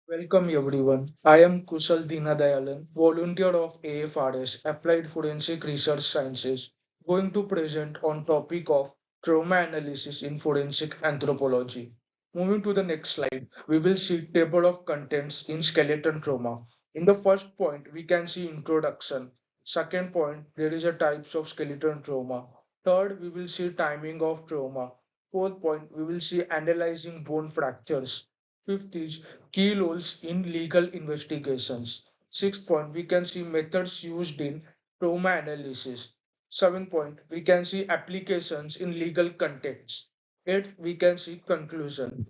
Welcome everyone. I am Kushal Dinadayalan, volunteer of AFRS, Applied Forensic Research Sciences, going to present on topic of trauma analysis in forensic anthropology. Moving to the next slide, we will see table of contents in skeleton trauma. In the first point, we can see introduction. Second point, there is a types of skeleton trauma. Third, we will see timing of trauma. Fourth point, we will see analyzing bone fractures. Fifth is key roles in legal investigations. Sixth point, we can see methods used in trauma analysis. Seventh point, we can see applications in legal contexts. Eighth, we can see conclusion.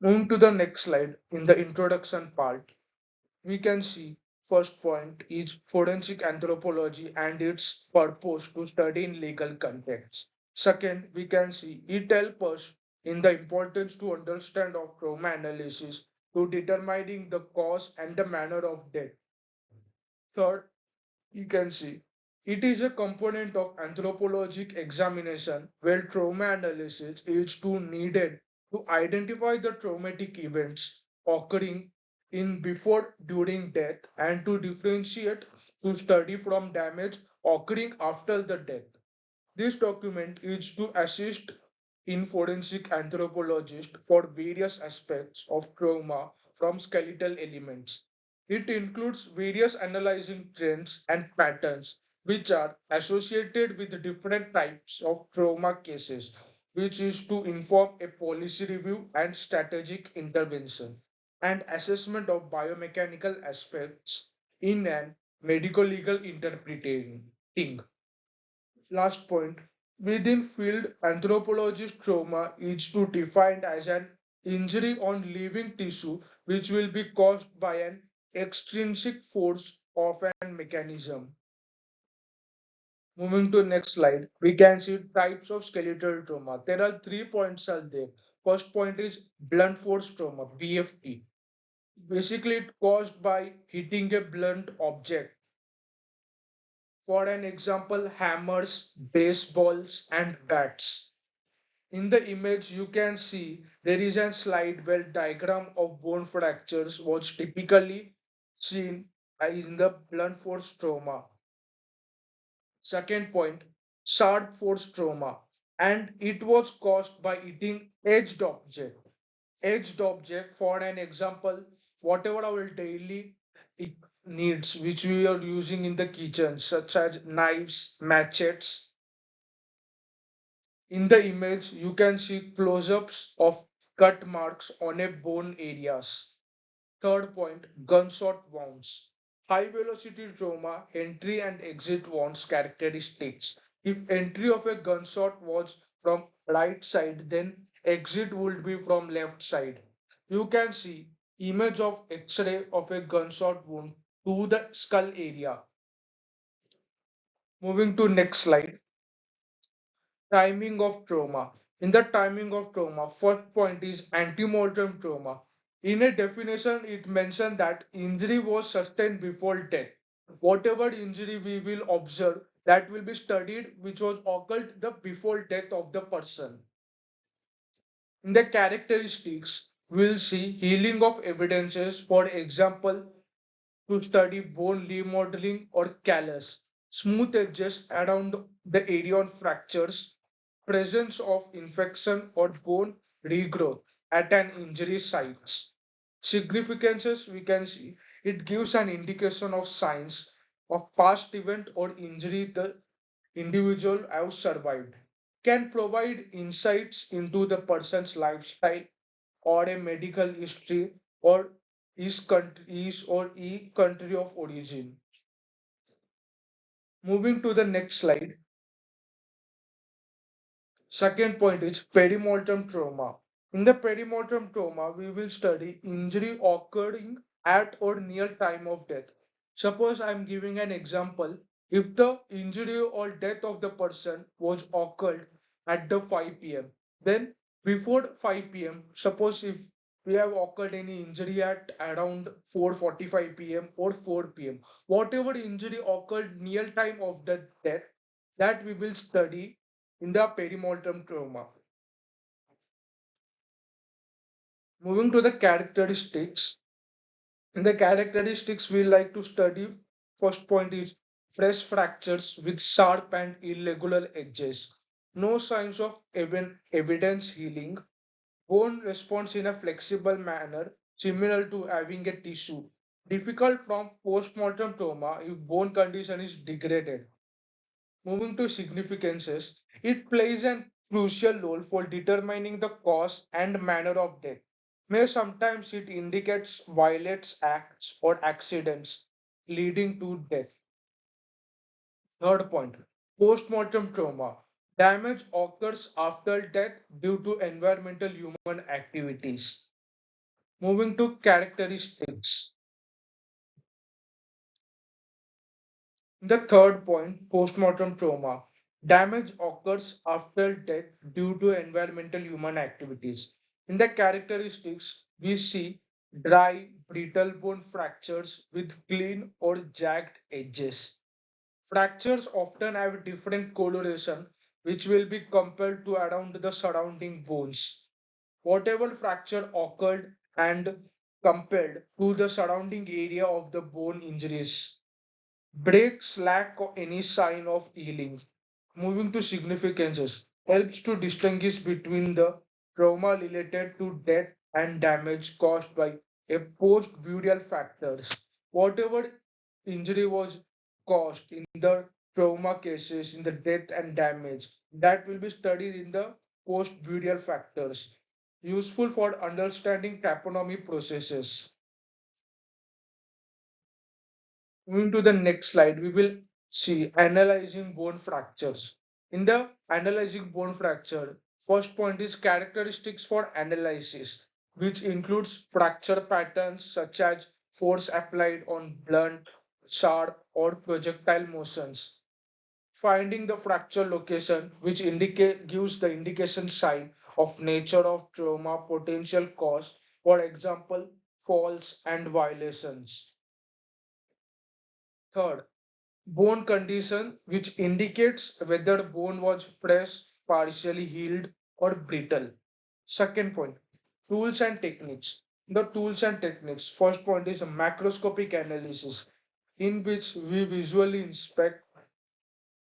Moving to the next slide, in the introduction part, we can see first point is forensic anthropology and its purpose to study in legal contexts. Second, we can see it helps us in the importance to understand of trauma analysis to determining the cause and the manner of death. Third, you can see it is a component of anthropologic examination where trauma analysis is too needed to identify the traumatic events occurring in before during death and to differentiate to study from damage occurring after the death. This document is to assist in forensic anthropologists for various aspects of trauma from skeletal elements. It includes various analyzing trends and patterns which are associated with different types of trauma cases, which is to inform a policy review and strategic intervention and assessment of biomechanical aspects in an medical legal interpreting. Last point. Within field, anthropologist trauma is to defined as an injury on living tissue which will be caused by an extrinsic force of an mechanism. Moving to next slide, we can see types of skeletal trauma. There are 3 points are there. First point is blunt force trauma, BFT. Basically, it caused by hitting a blunt object. For an example, hammers, baseballs, and bats. In the image, you can see there is a slide where diagram of bone fractures was typically seen in the blunt force trauma. Second point, sharp force trauma, and it was caused by eating edged object. Edged object, for an example, whatever our daily needs which we are using in the kitchen, such as knives, machetes. In the image, you can see close-ups of cut marks on a bone areas. Third point, gunshot wounds. High velocity trauma, entry and exit wounds characteristics. If entry of a gunshot was from right side, then exit would be from left side. You can see image of X-ray of a gunshot wound to the skull area. Moving to next slide. Timing of trauma. In the timing of trauma, first point is antemortem trauma. In a definition, it mentioned that injury was sustained before death. Whatever injury we will observe, that will be studied, which was occurred the before death of the person. In the characteristics, we'll see healing of evidences, for example, to study bone remodeling or callus, smooth edges around the area of fractures, presence of infection or bone regrowth at an injury sites. Significances we can see it gives an indication of signs of past event or injury the individual has survived. Can provide insights into the person's lifestyle or a medical history or his country of origin. Moving to the next slide. Second point is perimortem trauma. In the perimortem trauma, we will study injury occurring at or near time of death. Suppose I'm giving an example. If the injury or death of the person was occurred at the 5 p.m., then before 5 p.m., suppose if we have occurred any injury at around 4:45 p.m. or 4 p.m., whatever injury occurred near time of the death, that we will study in the perimortem trauma. Moving to the characteristics. In the characteristics we like to study, first point is fresh fractures with sharp and irregular edges. No signs of evidence healing. Bone responds in a flexible manner, similar to having a tissue. Difficult from postmortem trauma if bone condition is degraded. Moving to significances, it plays a crucial role for determining the cause and manner of death. May sometimes it indicates violent acts or accidents leading to death. Third point, postmortem trauma. Damage occurs after death due to environmental human activities. Moving to characteristics. The third point, postmortem trauma. Damage occurs after death due to environmental human activities. In the characteristics, we see dry, brittle bone fractures with clean or jagged edges. Fractures often have different coloration, which will be compared to around the surrounding bones. Whatever fracture occurred and compared to the surrounding area of the bone injuries. Breaks lack any sign of healing. Moving to significances helps to distinguish between the trauma related to death and damage caused by a post-burial factors. Whatever injury was caused in the trauma cases, in the death and damage, that will be studied in the post-burial factors. Useful for understanding taxonomy processes. Moving to the next slide, we will see analyzing bone fractures. In the analyzing bone fracture, first point is characteristics for analysis, which includes fracture patterns such as force applied on blunt, sharp, or projectile motions. Finding the fracture location, which gives the indication sign of nature of trauma, potential cause, for example, falls and violations. Third, bone condition, which indicates whether bone was fresh, partially healed, or brittle. Second point, tools and techniques. The tools and techniques. First point is a macroscopic analysis, in which we visually inspect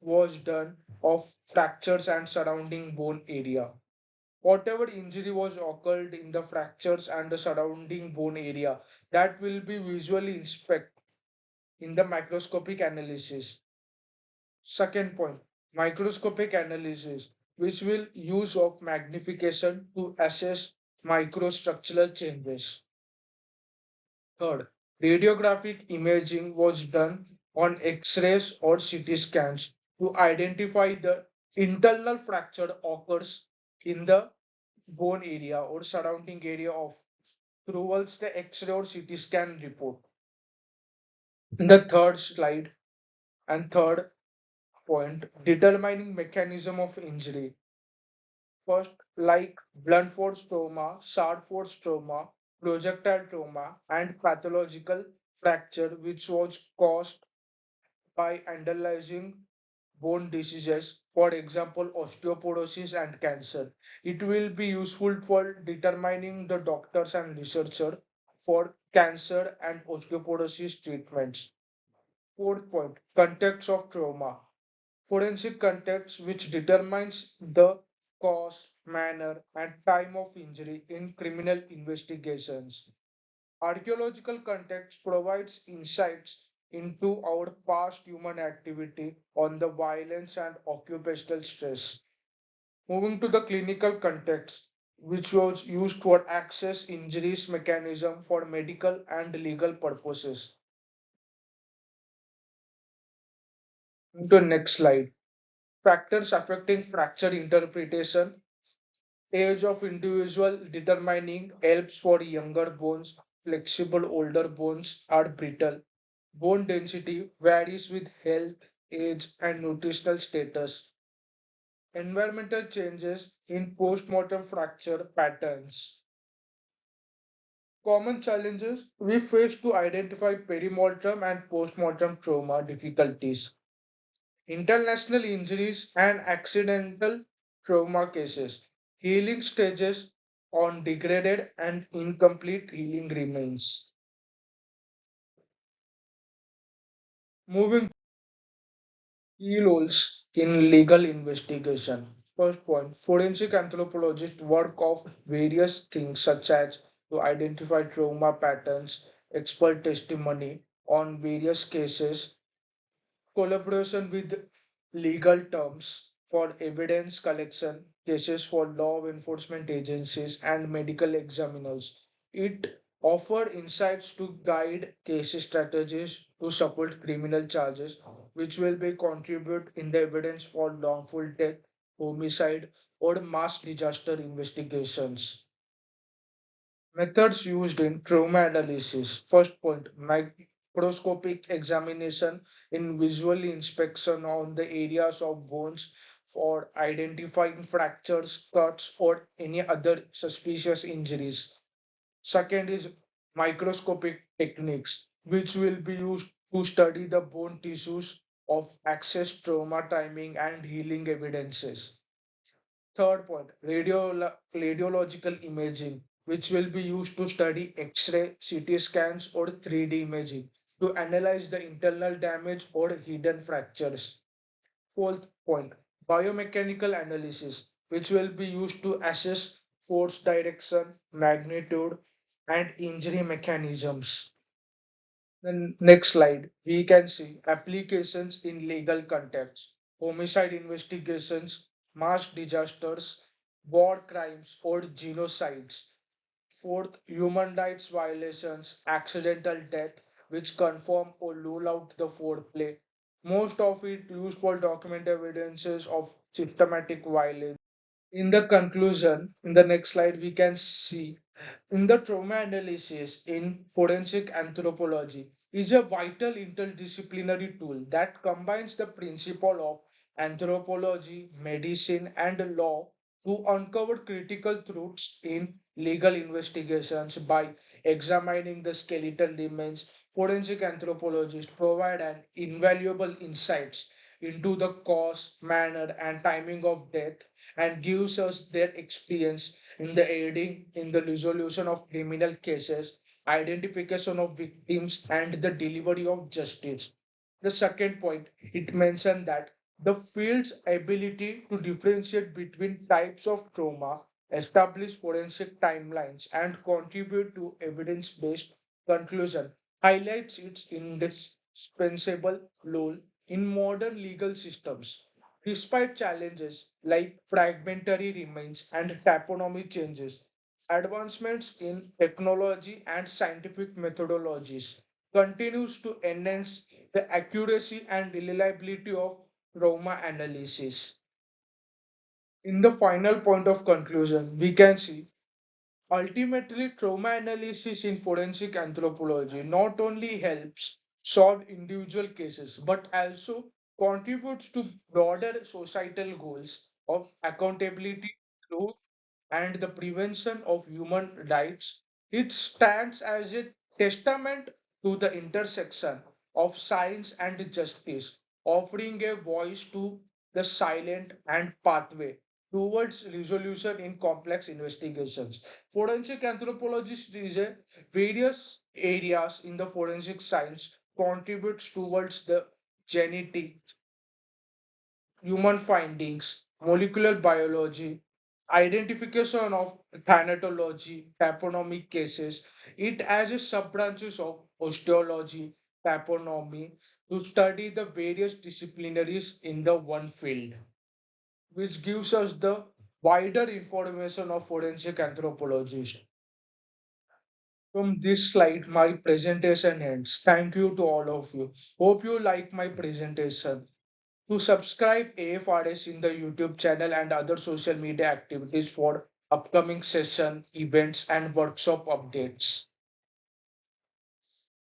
was done of fractures and surrounding bone area. Whatever injury was occurred in the fractures and the surrounding bone area, that will be visually inspected in the microscopic analysis. Second point, microscopic analysis, which will use of magnification to assess microstructural changes. Third, radiographic imaging was done on X-rays or CT scans to identify the internal fracture occurs in the bone area or surrounding area of towards the X-ray or CT scan report. In the third slide and third point, determining mechanism of injury. First, like blunt force trauma, sharp force trauma, projectile trauma, and pathological fracture, which was caused by underlying bone diseases, for example, osteoporosis and cancer. It will be useful for determining the doctors and researcher for cancer and osteoporosis treatments. Fourth point, context of trauma. Forensic context, which determines the cause, manner, and time of injury in criminal investigations. Archaeological context provides insights into our past human activity on the violence and occupational stress. Moving to the clinical context, which was used for access injuries mechanism for medical and legal purposes. To next slide. Factors affecting fracture interpretation. Age of individual determining helps for younger bones, flexible older bones are brittle. Bone density varies with health, age, and nutritional status. Environmental changes in postmortem fracture patterns. Common challenges we face to identify perimortem and postmortem trauma difficulties. International injuries and accidental trauma cases. Healing stages on degraded and incomplete healing remains. Moving key roles in legal investigation. First point, forensic anthropologists work of various things such as to identify trauma patterns, expert testimony on various cases, collaboration with legal terms for evidence collection, cases for law enforcement agencies and medical examiners. It offer insights to guide case strategies to support criminal charges, which will be contribute in the evidence for wrongful death, homicide, or mass disaster investigations. Methods used in trauma analysis. First point, microscopic examination in visual inspection on the areas of bones for identifying fractures, cuts, or any other suspicious injuries. Second is microscopic techniques, which will be used to study the bone tissues of access trauma timing and healing evidences. Third point, radiological imaging, which will be used to study X-ray, CT scans, or 3D imaging to analyze the internal damage or hidden fractures. Fourth point, biomechanical analysis, which will be used to assess force direction, magnitude, and injury mechanisms. Then next slide, we can see applications in legal context, homicide investigations, mass disasters, war crimes, or genocides. Fourth, human rights violations, accidental death, which confirm or rule out the foreplay. Most of it used for document evidences of systematic violence. In the conclusion, in the next slide, we can see in the trauma analysis in forensic anthropology is a vital interdisciplinary tool that combines the principle of anthropology, medicine, and law to uncover critical truths in legal investigations by examining the skeletal remains. Forensic anthropologists provide an invaluable insights into the cause, manner, and timing of death and gives us their experience in the aiding in the resolution of criminal cases, identification of victims, and the delivery of justice. The second point, it mentioned that the field's ability to differentiate between types of trauma, establish forensic timelines, and contribute to evidence-based conclusion highlights its indispensable role in modern legal systems. Despite challenges like fragmentary remains and taxonomy changes, advancements in technology and scientific methodologies continues to enhance the accuracy and reliability of trauma analysis. In the final point of conclusion, we can see ultimately, trauma analysis in forensic anthropology not only helps solve individual cases but also contributes to broader societal goals of accountability, truth, and the prevention of human rights. It stands as a testament to the intersection of science and justice, offering a voice to the silent and pathway towards resolution in complex investigations. Forensic anthropologists research various areas in the forensic science contributes towards the genetic human findings, molecular biology, identification of thanatology, taxonomic cases. It as a sub-branches of osteology, taxonomy to study the various disciplinaries in the one field, which gives us the wider information of forensic anthropologists. From this slide, my presentation ends. Thank you to all of you. Hope you like my presentation. To subscribe AFRS in the YouTube channel and other social media activities for upcoming session, events, and workshop updates.